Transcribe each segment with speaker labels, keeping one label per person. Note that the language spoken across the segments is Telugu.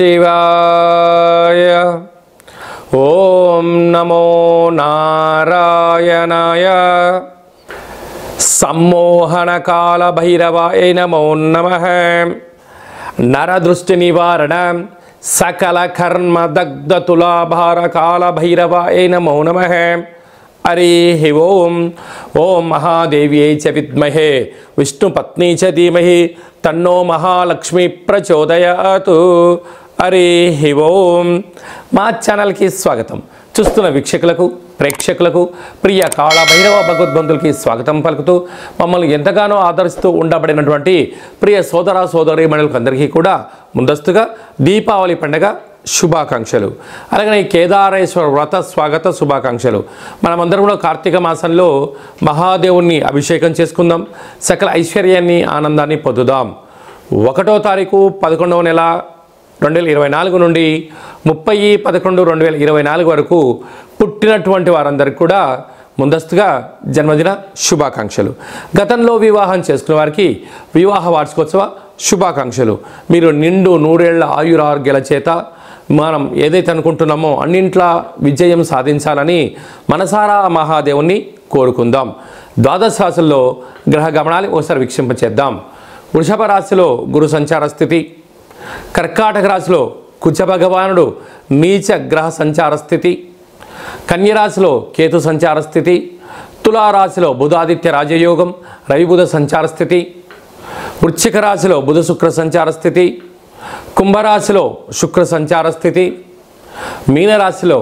Speaker 1: శివాయ. ఓం నమో నారాయణాయ. సమ్మోహన కాల భైరవాయ నమో నమః. నరదృష్టి నివారణ సకల కర్మ దగ్ధ తులాభార కాల భైరవాయ నమో నమః. హరి ఓం. ఓం మహాదేవ్యై చ విద్మహే విష్ణుపత్ని చ ధీమహి తన్నో మహాలక్ష్మి ప్రచోదయాతు. హరి ఓం. మా ఛానల్కి స్వాగతం. చూస్తున్న వీక్షకులకు ప్రేక్షకులకు ప్రియ కాళభైరవ భగవద్బంధులకి స్వాగతం పలుకుతూ మమ్మల్ని ఎంతగానో ఆదరిస్తూ ఉండబడినటువంటి ప్రియ సోదర సోదరీమణులకు అందరికీ కూడా ముందస్తుగా దీపావళి పండుగ శుభాకాంక్షలు. అలాగే ఈ కేదారేశ్వర వ్రత స్వాగత శుభాకాంక్షలు. మనమందరం కూడా కార్తీక మాసంలో మహాదేవుణ్ణి అభిషేకం చేసుకుందాం, సకల ఐశ్వర్యాన్ని ఆనందాన్ని పొందుదాం. 1వ తారీఖు 11వ నెల 2024 నుండి 30/11/2024 వరకు పుట్టినటువంటి వారందరికీ కూడా ముందస్తుగా జన్మదిన శుభాకాంక్షలు. గతంలో వివాహం చేసుకున్న వారికి వివాహ వార్షికోత్సవ శుభాకాంక్షలు. మీరు నిండు 100 ఏళ్ల ఆయురారోగ్యాల చేత మనం ఏదైతే అనుకుంటున్నామో అన్నింట్లా విజయం సాధించాలని మనసారా మహాదేవుణ్ణి కోరుకుందాం. ద్వాదశ రాశుల్లో గ్రహ గమనాలు ఒకసారి వీక్షింపచేద్దాం. వృషభ రాశిలో గురు సంచార స్థితి, కర్కాటక రాశిలో కుజ భగవానుడు నీచ గ్రహ సంచార స్థితి, కన్యరాశిలో కేతు సంచార స్థితి, తులారాశిలో బుధాదిత్య రాజయోగం రవి బుధ సంచార స్థితి, వృశ్చిక రాశిలో బుధ శుక్ర సంచార స్థితి, కుంభరాశిలో శుక్ర సంచార స్థితి, మీనరాశిలో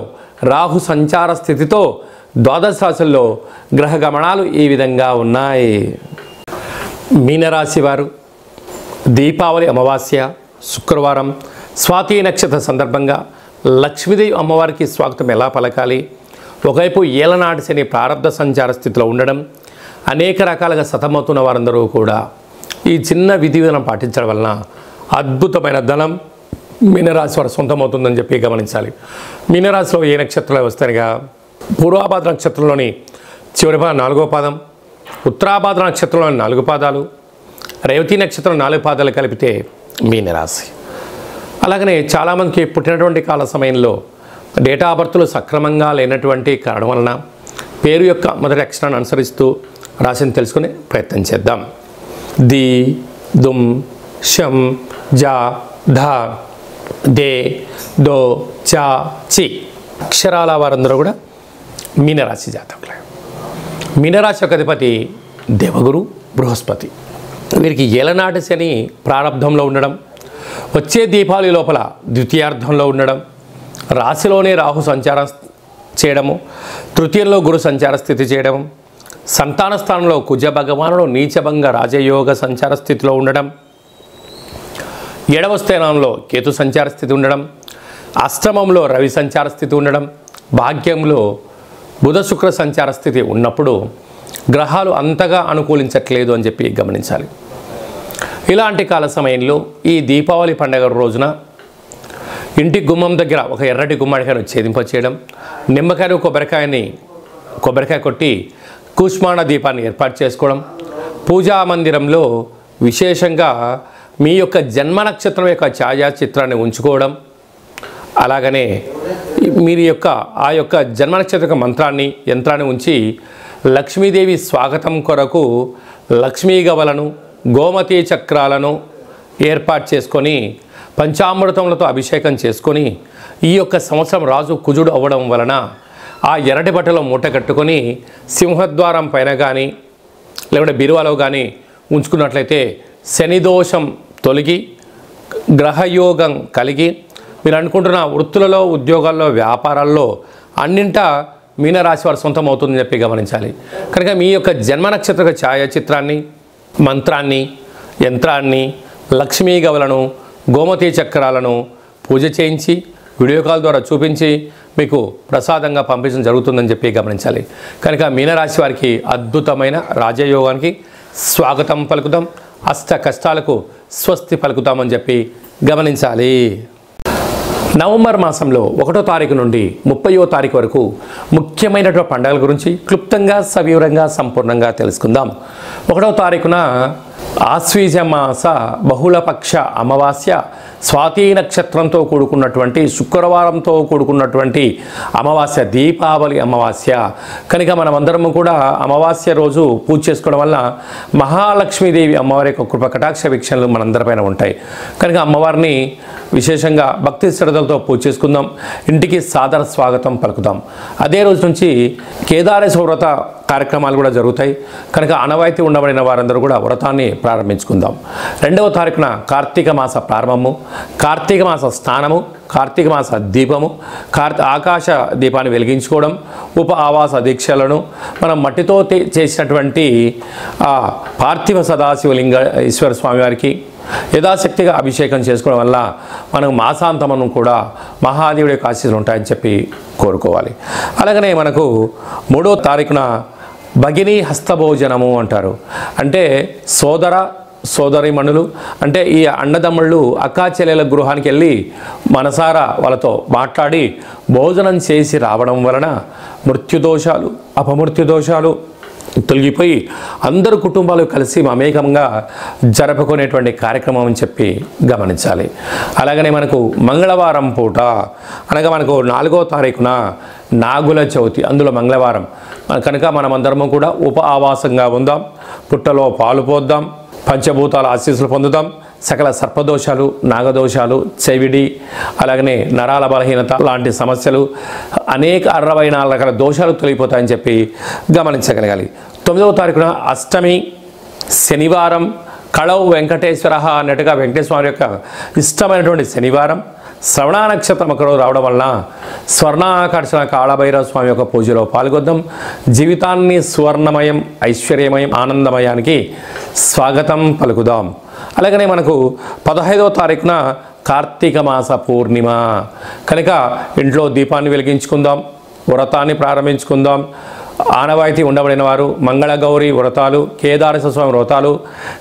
Speaker 1: రాహు సంచార స్థితితో ద్వాదశ రాశుల్లో గ్రహ గమనాలు ఈ విధంగా ఉన్నాయి. మీనరాశి వారు దీపావళి అమావాస్య శుక్రవారం స్వాతి నక్షత్ర సందర్భంగా లక్ష్మీదేవి అమ్మవారికి స్వాగతం ఎలా పలకాలి? ఒకవైపు ఏలనాటి శని ప్రారబ్ధ సంచార స్థితిలో ఉండడం, అనేక రకాలుగా సతమవుతున్న వారందరూ కూడా ఈ చిన్న విధి విధానం పాటించడం వలన అద్భుతమైన ధనం మీనరాశి వారు సొంతమవుతుందని చెప్పి గమనించాలి. మీనరాశిలో ఏ నక్షత్రాలు వస్తాయిగా పూర్వాభాద్ర నక్షత్రంలోని చివరి 4వ పాదం, ఉత్తరాభాద్ర నక్షత్రంలోని 4 పాదాలు, రేవతి నక్షత్రం 4 పాదాలు కలిపితే మీనరాశి. అలాగనే చాలామందికి పుట్టినటువంటి కాల సమయంలో డేటా ఆఫ్ బర్త్లు సక్రమంగా లేనటువంటి కారణం వలన పేరు యొక్క మొదటి అక్షరాన్ని అనుసరిస్తూ రాశిని తెలుసుకునే ప్రయత్నం చేద్దాం. ది, దుమ్, షం, జా, ధా, దే, దో, చా, చి అక్షరాల వారందరూ కూడా మీనరాశి జాతకులే. మీనరాశి యొక్క అధిపతి దేవగురు బృహస్పతి. వీరికి ఏలనాటి శని ప్రారంభంలో ఉండడం, వచ్చే దీపావళి లోపల ద్వితీయార్థంలో ఉండడం, రాశిలోనే రాహు సంచారం చేయడము, తృతీయంలో గురు సంచార స్థితి చేయడం, సంతాన స్థానంలో కుజ భగవానుడు నీచభంగ రాజయోగ సంచార స్థితిలో ఉండడం, 7వ స్థానంలో కేతు సంచార స్థితి ఉండడం, అష్టమంలో రవి సంచార స్థితి ఉండడం, భాగ్యంలో బుధ శుక్ర సంచార స్థితి ఉన్నప్పుడు గ్రహాలు అంతగా అనుకూలించట్లేదు అని చెప్పి గమనించాలి. ఇలాంటి కాల సమయంలో ఈ దీపావళి పండుగ రోజున ఇంటి గుమ్మం దగ్గర ఒక ఎర్రటి గుమ్మడికాయను ఛేదింపచేయడం, నిమ్మకాయను కొబ్బరికాయ కొట్టి కూష్మాండ దీపాన్ని ఏర్పాటు చేసుకోవడం, పూజా మందిరంలో విశేషంగా మీ యొక్క జన్మ నక్షత్రం యొక్క ఛాయాచిత్రాన్ని ఉంచుకోవడం, అలాగనే మీరు ఆ యొక్క జన్మ నక్షత్ర మంత్రాన్ని యంత్రాన్ని ఉంచి లక్ష్మీదేవి స్వాగతం కొరకు లక్ష్మీ గవలను గోమతి చక్రాలను ఏర్పాటు చేసుకొని పంచామృతములతో అభిషేకం చేసుకొని ఈ యొక్క సంవత్సరం రాజు కుజుడు అవ్వడం వలన ఆ ఎర్రటి బట్టలో మూట కట్టుకొని సింహద్వారం పైన కానీ లేకుంటే బిరువాలో కానీ ఉంచుకున్నట్లయితే శనిదోషం తొలగి గ్రహయోగం కలిగి మీరు అనుకుంటున్న వృత్తులలో ఉద్యోగాల్లో వ్యాపారాల్లో అన్నింటా మీనరాశి వారు సొంతం అవుతుందని చెప్పి గమనించాలి. కనుక మీ యొక్క జన్మ నక్షత్ర ఛాయాచిత్రాన్ని మంత్రాన్ని యంత్రాన్ని లక్ష్మీ గవలను గోమతి చక్రాలను పూజ చేయించి వీడియో కాల్ ద్వారా చూపించి మీకు ప్రసాదంగా పంపించడం జరుగుతుందని చెప్పి గమనించాలి. కనుక మీనరాశి వారికి అద్భుతమైన రాజయోగానికి స్వాగతం పలుకుదాం, అష్ట కష్టాలకు స్వస్తి పలుకుతామని చెప్పి గమనించాలి. నవంబర్ మాసంలో 1వ తారీఖు నుండి 30వ తారీఖు వరకు ముఖ్యమైనటువంటి పండుగల గురించి క్లుప్తంగా సవివరంగా సంపూర్ణంగా తెలుసుకుందాం. 1వ తారీఖున ఆశ్వీజ మాస బహుళపక్ష అమావాస్య స్వాతి నక్షత్రంతో కూడుకున్నటువంటి శుక్రవారంతో కూడుకున్నటువంటి అమావాస్య, దీపావళి అమావాస్య కనుక మనమందరము కూడా అమావాస్య రోజు పూజ చేసుకోవడం వల్ల మహాలక్ష్మీదేవి అమ్మవారి యొక్క కృప కటాక్ష వీక్షణలు మనందరిపైన ఉంటాయి. కనుక అమ్మవారిని విశేషంగా భక్తి శ్రద్ధలతో పూజ చేసుకుందాం, ఇంటికి సాదర స్వాగతం పలుకుదాం. అదే రోజు నుంచి కేదారేశ్వర వ్రత కార్యక్రమాలు కూడా జరుగుతాయి. కనుక ఆనవాయితీ ఉండబడిన వారందరూ కూడా వ్రతాన్ని ప్రారంభించుకుందాం. 2వ తారీఖున కార్తీక మాస ప్రారంభము, కార్తీక మాస స్నానము, కార్తీక మాస దీపము, ఆకాశ దీపాన్ని వెలిగించుకోవడం, ఉప ఆవాస దీక్షలను మనం మట్టితో చేసినటువంటి పార్థివ సదాశివలింగ ఈశ్వర స్వామివారికి యథాశక్తిగా అభిషేకం చేసుకోవడం వల్ల మనకు మాసాంతమను కూడా మహాదేవుడి యొక్క ఆశీస్సులు ఉంటాయని చెప్పి కోరుకోవాలి. అలాగనే మనకు 3వ తారీఖున భగిని హస్తభోజనము అంటారు. అంటే సోదరిమణులు అంటే ఈ అన్నదమ్ముళ్ళు అక్కా చెల్లెల గృహానికి వెళ్ళి మనసారా వాళ్ళతో మాట్లాడి భోజనం చేసి రావడం వలన మృత్యుదోషాలు, అపమృత్యుదోషాలు తొలగిపోయి అందరు కుటుంబాలు కలిసి మమేకంగా జరుపుకునేటువంటి కార్యక్రమం అని చెప్పి గమనించాలి. అలాగనే మనకు మంగళవారం పూట అనగా మనకు 4వ తారీఖున నాగుల చవితి, అందులో మంగళవారం కనుక మనమందరము కూడా ఉప ఆవాసంగా ఉందాం, పుట్టలో పాలు పోద్దాం, పంచభూతాల ఆశీస్సులు పొందుదాం, సకల సర్పదోషాలు, నాగదోషాలు, చెవిడి, అలాగనే నరాల బలహీనత లాంటి సమస్యలు అనేక 64 రకాల దోషాలు తొలగిపోతాయని చెప్పి గమనించగలగాలి. 9వ తారీఖున అష్టమి శనివారం, కళవు వెంకటేశ్వర అన్నట్టుగా వెంకటేశ్వర యొక్క ఇష్టమైనటువంటి శనివారం, శ్రవణ నక్షత్రం ఒకరోజు రావడం వలన స్వర్ణాకర్షణ కాళభైరవ స్వామి యొక్క పూజలో పాల్గొద్దాం. జీవితాన్ని స్వర్ణమయం, ఐశ్వర్యమయం, ఆనందమయానికి స్వాగతం పలుకుదాం. అలాగనే మనకు 15వ తారీఖున కార్తీక మాస పూర్ణిమ కనుక ఇంట్లో దీపాన్ని వెలిగించుకుందాం, వ్రతాన్ని ప్రారంభించుకుందాం. ఆనవాయితీ ఉండబడిన వారు మంగళగౌరి వ్రతాలు, కేదారేశ్వర స్వామి వ్రతాలు,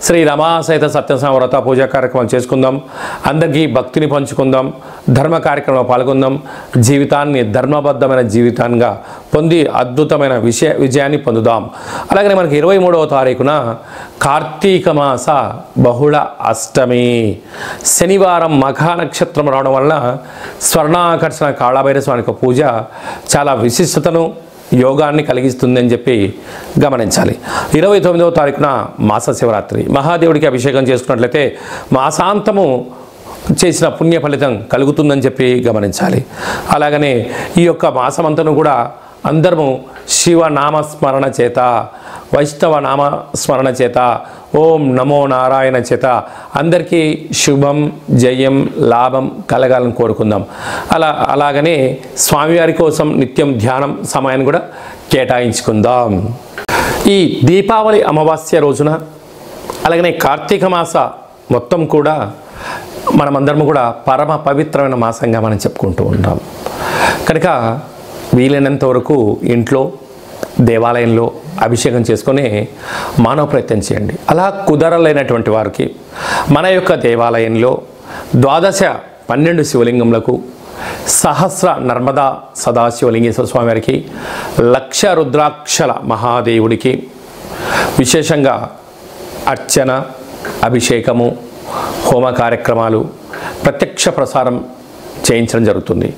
Speaker 1: శ్రీ రమాసహిత సత్యస్వామి వ్రత పూజా కార్యక్రమం చేసుకుందాం. అందరికీ భక్తిని పంచుకుందాం, ధర్మ కార్యక్రమంలో పాల్గొందాం. జీవితాన్ని ధర్మబద్ధమైన జీవితంగా పొంది అద్భుతమైన విజయాన్ని పొందుదాం. అలాగనే మనకి 23వ తారీఖున కార్తీక మాస బహుళ అష్టమి శనివారం మఖా నక్షత్రం రావడం వల్ల స్వర్ణాకర్షణ కాళభైరవ స్వామి యొక్క పూజ చాలా విశిష్టతను, యోగాన్ని కలిగిస్తుందని చెప్పి గమనించాలి. 29వ తారీఖున మాస శివరాత్రి, మహాదేవుడికి అభిషేకం చేసుకున్నట్లయితే మాసాంతము చేసిన పుణ్య ఫలితం కలుగుతుందని చెప్పి గమనించాలి. అలాగనే ఈ యొక్క మాసమంతను కూడా అందరము శివనామస్మరణ చేత, వైష్ణవ నామస్మరణ చేత, ఓం నమో నారాయణ చేత అందరికీ శుభం, జయం, లాభం కలగాలని కోరుకుందాం. అలాగనే స్వామివారి కోసం నిత్యం ధ్యానం సమయాన్ని కూడా కేటాయించుకుందాం. ఈ దీపావళి అమావాస్య రోజున అలాగనే కార్తీక మాస మొత్తం కూడా మనమందరం కూడా పరమ పవిత్రమైన మాసంగా మనం చెప్పుకుంటూ ఉంటాం. కనుక వీలైనంత వరకు ఇంట్లో, దేవాలయంలో అభిషేకం చేసుకొని మానవ ప్రయత్నం చేయండి. అలా కుదరలేనటువంటి వారికి మన యొక్క దేవాలయంలో 12 శివలింగములకు, సహస్ర నర్మదా సదాశివలింగేశ్వర స్వామి వారికి, 1,00,000 రుద్రాక్షల మహాదేవుడికి విశేషంగా అర్చన, అభిషేకము, హోమ కార్యక్రమాలు ప్రత్యక్ష ప్రసారం చేయించడం జరుగుతుంది.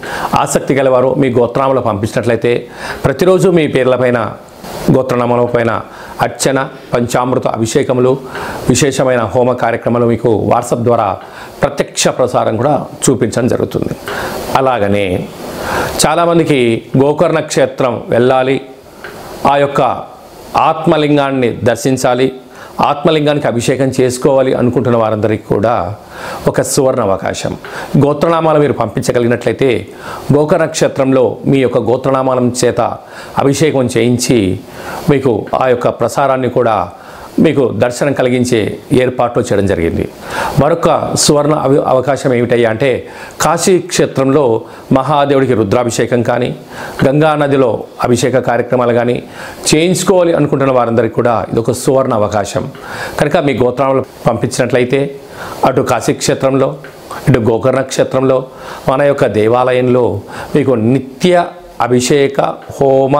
Speaker 1: ఆసక్తి గలవారు మీ గోత్రనామాలు పంపించినట్లయితే ప్రతిరోజు మీ పేర్లపైన, గోత్రనామాల పైన అర్చన, పంచామృత అభిషేకములు, విశేషమైన హోమ కార్యక్రమాలు మీకు వాట్సాప్ ద్వారా ప్రత్యక్ష ప్రసారం కూడా చూపించడం జరుగుతుంది. అలాగనే చాలామందికి గోకర్ణ క్షేత్రం వెళ్ళాలి, ఆ యొక్క ఆత్మలింగాన్ని దర్శించాలి, ఆత్మలింగానికి అభిషేకం చేసుకోవాలి అనుకుంటున్న వారందరికీ కూడా ఒక సువర్ణ అవకాశం. గోత్రనామాలు మీరు పంపించగలిగినట్లయితే గోకర్ణ నక్షత్రంలో మీ యొక్క గోత్రనామాల చేత అభిషేకం చేయించి మీకు ఆ యొక్క ప్రసారాన్ని కూడా మీకు దర్శనం కలిగించే ఏర్పాట్లు చేయడం జరిగింది. మరొక సువర్ణ అవకాశం ఏమిటయ్యా అంటే కాశీ క్షేత్రంలో మహాదేవుడికి రుద్రాభిషేకం కానీ, గంగా నదిలో అభిషేక కార్యక్రమాలు కానీ చేయించుకోవాలి అనుకుంటున్న వారందరికీ కూడా ఇదొక సువర్ణ అవకాశం. కనుక మీ గోత్రాలు పంపించినట్లయితే అటు కాశీ క్షేత్రంలో, ఇటు గోకర్ణ క్షేత్రంలో, మన యొక్క దేవాలయంలో మీకు నిత్య అభిషేక హోమ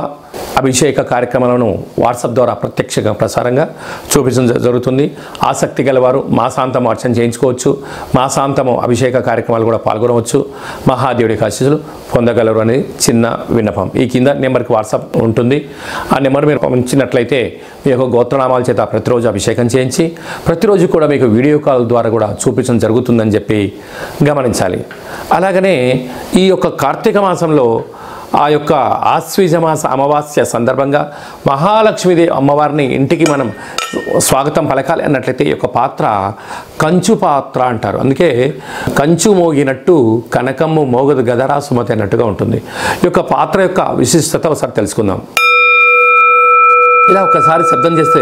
Speaker 1: అభిషేక కార్యక్రమాలను వాట్సాప్ ద్వారా ప్రత్యక్షంగా ప్రసారంగా చూపించడం జరుగుతుంది. ఆసక్తి గలవారు మాసాంతం అర్చన చేయించుకోవచ్చు. మాసాంతము అభిషేక కార్యక్రమాలు కూడా పాల్గొనవచ్చు. మహాదేవుడికి ఆశీస్సులు పొందగలరు అనేది చిన్న విన్నపం. ఈ కింద నెంబర్కి వాట్సాప్ ఉంటుంది. ఆ నెంబర్ మీరు పంపించినట్లయితే మీ యొక్క గోత్రనామాల చేత ప్రతిరోజు అభిషేకం చేయించి ప్రతిరోజు కూడా మీకు వీడియో కాల్ ద్వారా కూడా చూపించడం జరుగుతుందని చెప్పి గమనించాలి. అలాగనే ఈ యొక్క కార్తీక మాసంలో ఆ యొక్క ఆశ్వీజమాస అమావాస్య సందర్భంగా మహాలక్ష్మీదేవి అమ్మవారిని ఇంటికి మనం స్వాగతం పలకాలి అన్నట్లయితే ఈ యొక్క పాత్ర కంచు పాత్ర అంటారు. అందుకే కంచు మోగినట్టు కనకమ్ము మోగదు గదరా సుమతి అన్నట్టుగా ఉంటుంది. ఈ యొక్క పాత్ర యొక్క విశిష్టత ఒకసారి తెలుసుకుందాం. ఇలా ఒకసారి శబ్దం చేస్తే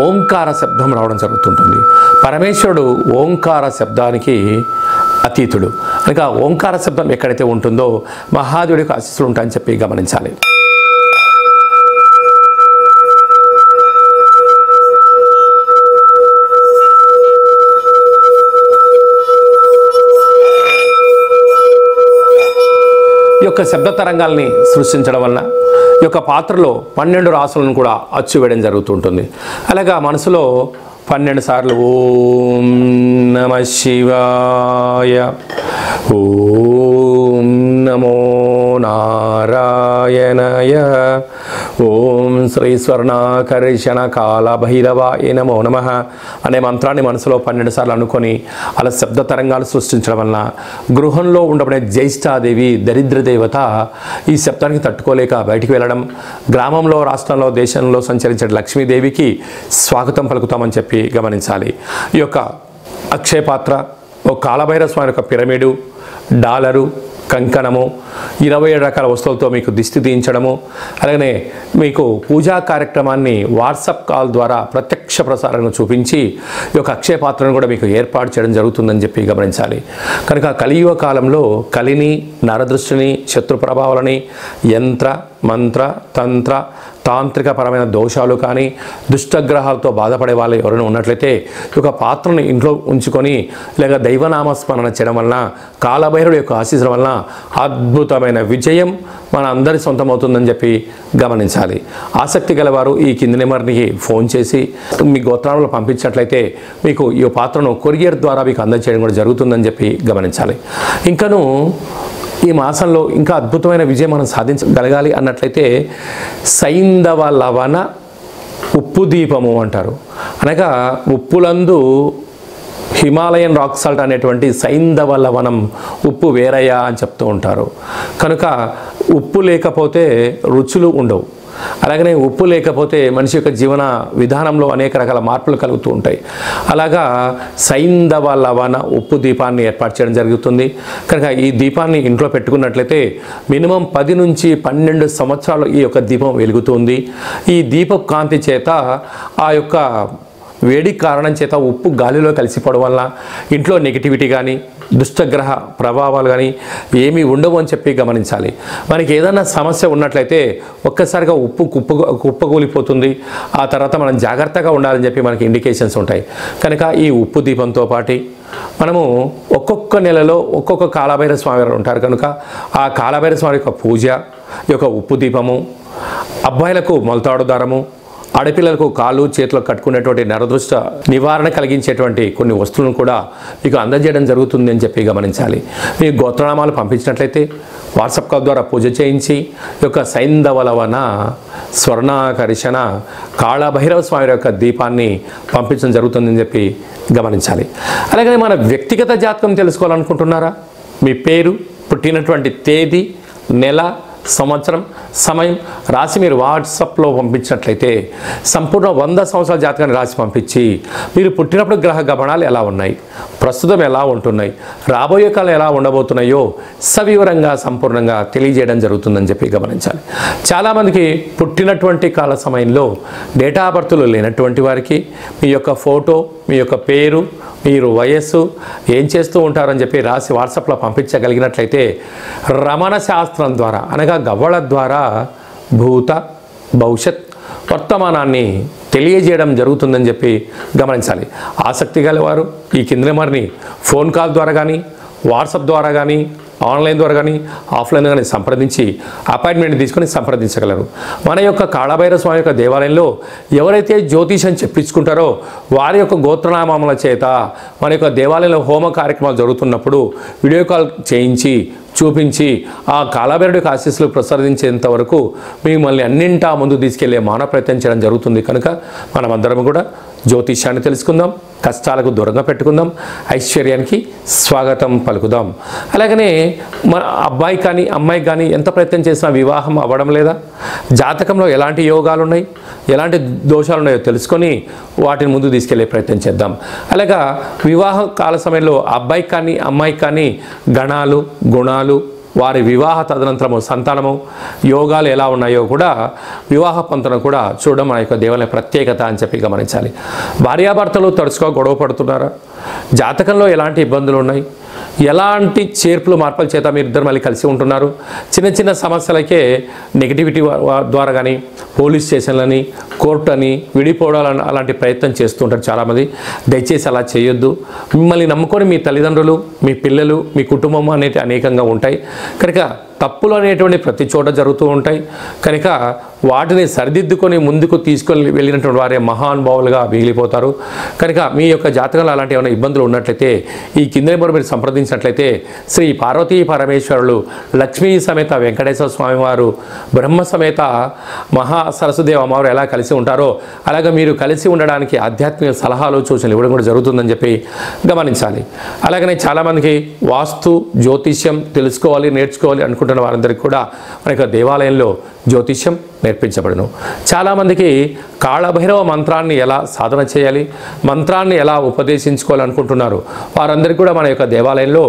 Speaker 1: ఓంకార శబ్దం రావడం జరుగుతుంటుంది. పరమేశ్వరుడు ఓంకార శబ్దానికి అతీతుడు. అనగా ఓంకార శబ్దం ఎక్కడైతే ఉంటుందో మహాదేవుడికి ఆశీస్సులు ఉంటాయని చెప్పి గమనించాలి. ఈ యొక్క శబ్ద తరంగాల్ని సృష్టించడం వలన ఈ యొక్క పాత్రలో 12 రాసులను కూడా అచ్చు వేయడం జరుగుతుంటుంది. అలాగా మనసులో 12 సార్లు ఓం నమ శివాయ, ఓం నమో నారాయణయ, ఓం శ్రీ స్వర్ణాకర్షణ కాల భైరవాయ నమో నమః అనే మంత్రాన్ని మనసులో 12 సార్లు అనుకొని అలా శబ్ద తరంగాలు సృష్టించడం వలన గృహంలో ఉండబడే జ్యేష్ఠాదేవి దరిద్ర దేవత ఈ శబ్దానికి తట్టుకోలేక బయటికి వెళ్ళడం, గ్రామంలో రాష్ట్రంలో దేశంలో సంచరించే లక్ష్మీదేవికి స్వాగతం పలుకుతామని చెప్పి గమనించాలి. ఈ యొక్క అక్షయ పాత్ర, ఒక కాలభైరవ స్వామి యొక్క పిరమిడు, డాలరు, కంకణము, 27 రకాల వస్తువులతో మీకు దిష్టి తీయించడము, అలాగే మీకు పూజా కార్యక్రమాన్ని వాట్సాప్ కాల్ ద్వారా ప్రత్యక్ష ప్రసారంగా చూపించి ఈ యొక్క అక్షయ పాత్రను కూడా మీకు ఏర్పాటు చేయడం జరుగుతుందని చెప్పి గమనించాలి. కనుక కలియుగ కాలంలో కలిని, నరదృష్టిని, శత్రు ప్రభావాలని, యంత్ర మంత్ర తంత్ర తాంత్రిక పరమైన దోషాలు కానీ దుష్టగ్రహాలతో బాధపడే వాళ్ళు ఎవరైనా ఉన్నట్లయితే ఈ యొక్క పాత్రను ఇంట్లో ఉంచుకొని లేక దైవనామస్మరణ చేయడం వలన కాలభైరవుడి యొక్క ఆశీస్సుల వలన అద్భుతమైన విజయం మన అందరి సొంతమవుతుందని చెప్పి గమనించాలి. ఆసక్తి గలవారు ఈ కింది నెంబర్కి ఫోన్ చేసి మీ గోత్రాలను పంపించినట్లయితే మీకు ఈ పాత్రను కొరియర్ ద్వారా మీకు అందజేయడం కూడా జరుగుతుందని చెప్పి గమనించాలి. ఇంకను ఈ మాసంలో ఇంకా అద్భుతమైన విజయం మనం సాధించగలగాలి అన్నట్లయితే సైంధవ లవణ ఉప్పు దీపము అంటారు. అనగా ఉప్పులందు హిమాలయన్ రాక్ సాల్ట్ అనేటువంటి సైంధవ లవణం ఉప్పు వేరయ్యా అని చెప్తూ ఉంటారు. కనుక ఉప్పు లేకపోతే రుచులు ఉండవు. అలాగనే ఉప్పు లేకపోతే మనిషి యొక్క జీవన విధానంలో అనేక రకాల మార్పులు కలుగుతూ ఉంటాయి. అలాగా సైంధవ లవణ ఉప్పు దీపాన్ని ఏర్పాటు చేయడం జరుగుతుంది. కనుక ఈ దీపాన్ని ఇంట్లో పెట్టుకున్నట్లయితే మినిమం 10 నుంచి 12 సంవత్సరాలు ఈ యొక్క దీపం వెలుగుతుంది. ఈ దీప కాంతి చేత ఆ యొక్క వేడి కారణం చేత ఉప్పు గాలిలో కలిసిపోవడం వల్ల ఇంట్లో నెగిటివిటీ కానీ దుష్టగ్రహ ప్రభావాలు కానీ ఏమీ ఉండవు అని చెప్పి గమనించాలి. మనకి ఏదైనా సమస్య ఉన్నట్లయితే ఒక్కసారిగా ఉప్పు కుప్పకూలిపోతుంది. ఆ తర్వాత మనం జాగ్రత్తగా ఉండాలని చెప్పి మనకి ఇండికేషన్స్ ఉంటాయి. కనుక ఈ ఉప్పు దీపంతో పాటు మనము ఒక్కొక్క నెలలో ఒక్కొక్క కాలభైరవ స్వామి వారు ఉంటారు. కనుక ఆ కాలభైరవ స్వామి యొక్క పూజ, ఈ యొక్క ఉప్పు దీపము, అబ్బాయిలకు మొలతాడు దారము, ఆడపిల్లలకు కాళ్ళు చేతులకు కట్టుకునేటువంటి నరదృష్ట నివారణ కలిగించేటువంటి కొన్ని వస్తువులను కూడా మీకు అందజేయడం జరుగుతుంది అని చెప్పి గమనించాలి. మీ గోత్రనామాలు పంపించినట్లయితే వాట్సాప్ కాల్ ద్వారా పూజ చేయించి ఈ యొక్క సైంధవ లవణ స్వర్ణాకర్షణ కాళభైరవ స్వామి యొక్క దీపాన్ని పంపించడం జరుగుతుందని చెప్పి గమనించాలి. అలాగే మన వ్యక్తిగత జాతకం తెలుసుకోవాలనుకుంటున్నారా? మీ పేరు, పుట్టినటువంటి తేదీ, నెల, సంవత్సరం, సమయం రాసి మీరు వాట్సాప్లో పంపించినట్లయితే సంపూర్ణ 100 సంవత్సరాల జాతకాన్ని రాసి పంపించి మీరు పుట్టినప్పుడు గ్రహ గమనాలు ఎలా ఉన్నాయి, ప్రస్తుతం ఎలా ఉంటున్నాయి, రాబోయే కాలం ఎలా ఉండబోతున్నాయో సవివరంగా సంపూర్ణంగా తెలియజేయడం జరుగుతుందని చెప్పి గమనించాలి. చాలామందికి పుట్టినటువంటి కాల సమయంలో డేటా ఆఫ్ బర్త్లు లేనటువంటి వారికి మీ యొక్క ఫోటో, మీ యొక్క పేరు, మీరు వయస్సు, ఏం చేస్తూ ఉంటారని చెప్పి రాసి వాట్సాప్లో పంపించగలిగినట్లయితే రమణ శాస్త్రం ద్వారా అనగా గవ్వళ ద్వారా భూత భవిష్యత్ వర్తమానాన్ని తెలియజేయడం జరుగుతుందని చెప్పి గమనించాలి. ఆసక్తి గలవారు ఈ కింద నెంబర్ని ఫోన్ కాల్ ద్వారా కానీ వాట్సాప్ ద్వారా కానీ ఆన్లైన్ ద్వారా కానీ ఆఫ్లైన్ కానీ సంప్రదించి అపాయింట్మెంట్ తీసుకొని సంప్రదించగలరు. మన యొక్క కాళభైరవ స్వామి యొక్క దేవాలయంలో ఎవరైతే జ్యోతిషం చెప్పించుకుంటారో వారి యొక్క గోత్రనామముల చేత మన యొక్క దేవాలయంలో హోమ కార్యక్రమాలు జరుగుతున్నప్పుడు వీడియో కాల్ చేయించి చూపించి ఆ కాళభైరవుడి యొక్క ఆశీస్సులు ప్రసాదించేంత వరకు మిమ్మల్ని అన్నింటా ముందు తీసుకెళ్లే మానవ ప్రయత్నం చేయడం జరుగుతుంది. కనుక మనమందరం కూడా జ్యోతిష్యాన్ని తెలుసుకుందాం, కష్టాలకు దూరంగా పెట్టుకుందాం, ఐశ్వర్యానికి స్వాగతం పలుకుదాం. అలాగనే మన అబ్బాయి కానీ అమ్మాయికి కానీ ఎంత ప్రయత్నం చేసినా వివాహం అవ్వడం లేదా, జాతకంలో ఎలాంటి యోగాలు ఉన్నాయి, ఎలాంటి దోషాలు ఉన్నాయో తెలుసుకొని వాటిని ముందు తీసుకెళ్లే ప్రయత్నం చేద్దాం. అలాగా వివాహ కాల సమయంలో అబ్బాయికి కానీ అమ్మాయికి కానీ గణాలు గుణాలు వారి వివాహ తదనంతరము సంతానము యోగాలు ఎలా ఉన్నాయో కూడా వివాహ పంతును కూడా చూడడం మన యొక్క దేవాలయ ప్రత్యేకత అని చెప్పి గమనించాలి. భార్యాభర్తలు తరచుగా గొడవ పడుతున్నారా, జాతకంలో ఎలాంటి ఇబ్బందులు ఉన్నాయి, ఎలాంటి చేర్పులు మార్పుల చేత మీరు ఇద్దరు మళ్ళీ కలిసి ఉంటున్నారు, చిన్న చిన్న సమస్యలకే నెగిటివిటీ ద్వారా కానీ పోలీస్ స్టేషన్లని కోర్టు అని విడిపోవడాలని అలాంటి ప్రయత్నం చేస్తూ ఉంటారు చాలామంది. దయచేసి అలా చేయొద్దు. మిమ్మల్ని నమ్ముకొని మీ తల్లిదండ్రులు, మీ పిల్లలు, మీ కుటుంబం అనేవి అనేకంగా ఉంటాయి. కనుక తప్పులు అనేటువంటి ప్రతి చోట జరుగుతూ ఉంటాయి. కనుక వాటిని సరిదిద్దుకొని ముందుకు తీసుకొని వెళ్ళినటువంటి వారే మహానుభావులుగా మిగిలిపోతారు. కనుక మీ యొక్క జాతకంలో అలాంటి ఏమైనా ఇబ్బందులు ఉన్నట్లయితే ఈ కింద నెంబర్ మీరు సంప్రదించినట్లయితే శ్రీ పార్వతీ పరమేశ్వరులు, లక్ష్మీ సమేత వెంకటేశ్వర స్వామి వారు, బ్రహ్మ సమేత మహా సరస్వదేవ అమ్మవారు ఎలా కలిసి ఉంటారో అలాగే మీరు కలిసి ఉండడానికి ఆధ్యాత్మిక సలహాలు సూచనలు ఇవ్వడం కూడా జరుగుతుందని చెప్పి గమనించాలి. అలాగనే చాలామందికి వాస్తు జ్యోతిష్యం తెలుసుకోవాలి, నేర్చుకోవాలి అనుకుంటున్న వారందరికీ కూడా మన యొక్క దేవాలయంలో జ్యోతిష్యం నేర్పించబడును. చాలామందికి కాళభైరవ మంత్రాన్ని ఎలా సాధన చేయాలి, మంత్రాన్ని ఎలా ఉపదేశించుకోవాలనుకుంటున్నారు వారందరికీ కూడా మన యొక్క దేవాలయంలో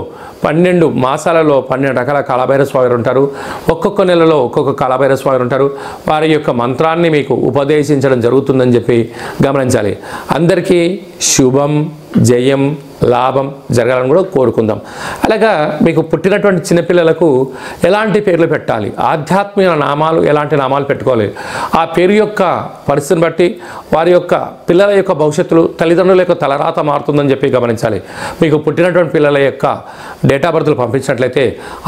Speaker 1: 12 మాసాలలో 12 రకాల కాళభైరవ స్వామి ఉంటారు. ఒక్కొక్క నెలలో ఒక్కొక్క కాళభైరవ స్వామి ఉంటారు. వారి యొక్క మంత్రాన్ని మీకు ఉపదేశించడం జరుగుతుందని చెప్పి గమనించాలి. అందరికీ శుభం, జయం, లాభం జరగాలని కూడా కోరుకుందాం. అలాగా మీకు పుట్టినటువంటి చిన్నపిల్లలకు ఎలాంటి పేర్లు పెట్టాలి, ఆధ్యాత్మిక నామాలు ఎలాంటి నామాలు పెట్టుకోవాలి, ఆ పేరు యొక్క పరిస్థితిని బట్టి వారి యొక్క పిల్లల యొక్క భవిష్యత్తులు తల్లిదండ్రుల యొక్క తలరాత మారుతుందని చెప్పి గమనించాలి. మీకు పుట్టినటువంటి పిల్లల యొక్క డేట్ ఆఫ్ బర్త్లు పంపించినట్లయితే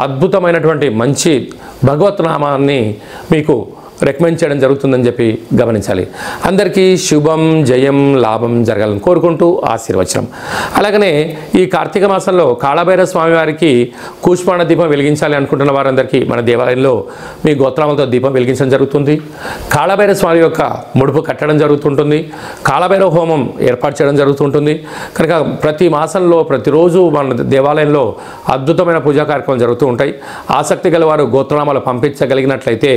Speaker 1: అద్భుతమైనటువంటి మంచి భగవత్ నామాన్ని మీకు రికమెండ్ చేయడం జరుగుతుందని చెప్పి గమనించాలి. అందరికీ శుభం, జయం, లాభం జరగాలని కోరుకుంటూ ఆశీర్వచనం. అలాగనే ఈ కార్తీక మాసంలో కాళభైరవ స్వామి వారికి కూష్మాండ దీపం వెలిగించాలి అనుకుంటున్న వారందరికీ మన దేవాలయంలో మీ గోత్రాలతో దీపం వెలిగించడం జరుగుతుంది. కాళభైరవ స్వామి యొక్క ముడుపు కట్టడం జరుగుతుంటుంది. కాళభైరవ హోమం ఏర్పాటు చేయడం జరుగుతుంటుంది. కనుక ప్రతి మాసంలో ప్రతిరోజు మన దేవాలయంలో అద్భుతమైన పూజా కార్యక్రమాలు జరుగుతూ ఉంటాయి. ఆసక్తి గల వారు గోత్రనామాలు పంపించగలిగినట్లయితే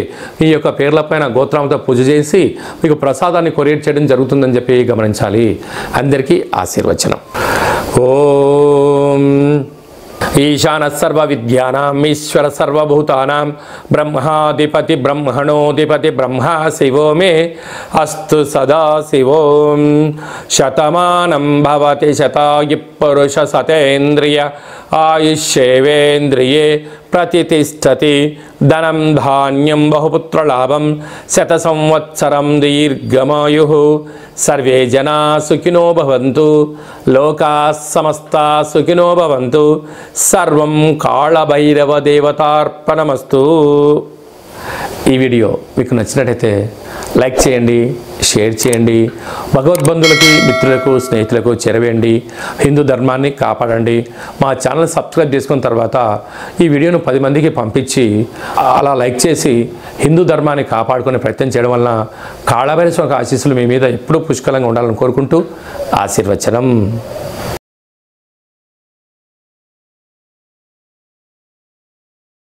Speaker 1: ఈ యొక్క పేర్ల పైన గోత్రంతో పూజ చేసి మీకు ప్రసాదాన్ని కొరియర్ చేయడం జరుగుతుందని చెప్పి గమనించాలి. అందరికీ ఆశీర్వచనం. ఓం ఈశాన సర్వ విద్యానాం ఈశ్వర సర్వభూతానాం బ్రహ్మాధిపతి బ్రహ్మణోధిపతి బ్రహ్మ శివో మే అస్తు సదా శివోం. శతమానం భవతి శతాయు పురుష సతేంద్రియ ఆయుష్యేవేంద్రియే ప్రతిష్టతి. ధనం ధాన్యం బహుపుత్రలాభం శత సంవత్సరం దీర్ఘమాయు. సర్వే జనా సుఖినో భవంతు. లోకా సమస్తా సుఖినో భవంతు. సర్వం కాళభైరవ దేవతార్పణమస్తు. ఈ వీడియో మీకు నచ్చినట్టయితే లైక్ చేయండి, షేర్ చేయండి, భగవద్బంధులకి, మిత్రులకు, స్నేహితులకు చేరవేయండి. హిందూ ధర్మాన్ని కాపాడండి. మా ఛానల్ సబ్స్క్రైబ్ చేసుకున్న తర్వాత ఈ వీడియోను 10 మందికి పంపించి అలా లైక్ చేసి హిందూ ధర్మాన్ని కాపాడుకునే ప్రయత్నం చేయడం వలన కాళభైరవ స్వామి ఆశీస్సులు మీ మీద ఎప్పుడూ పుష్కలంగా ఉండాలని కోరుకుంటూ ఆశీర్వచనం.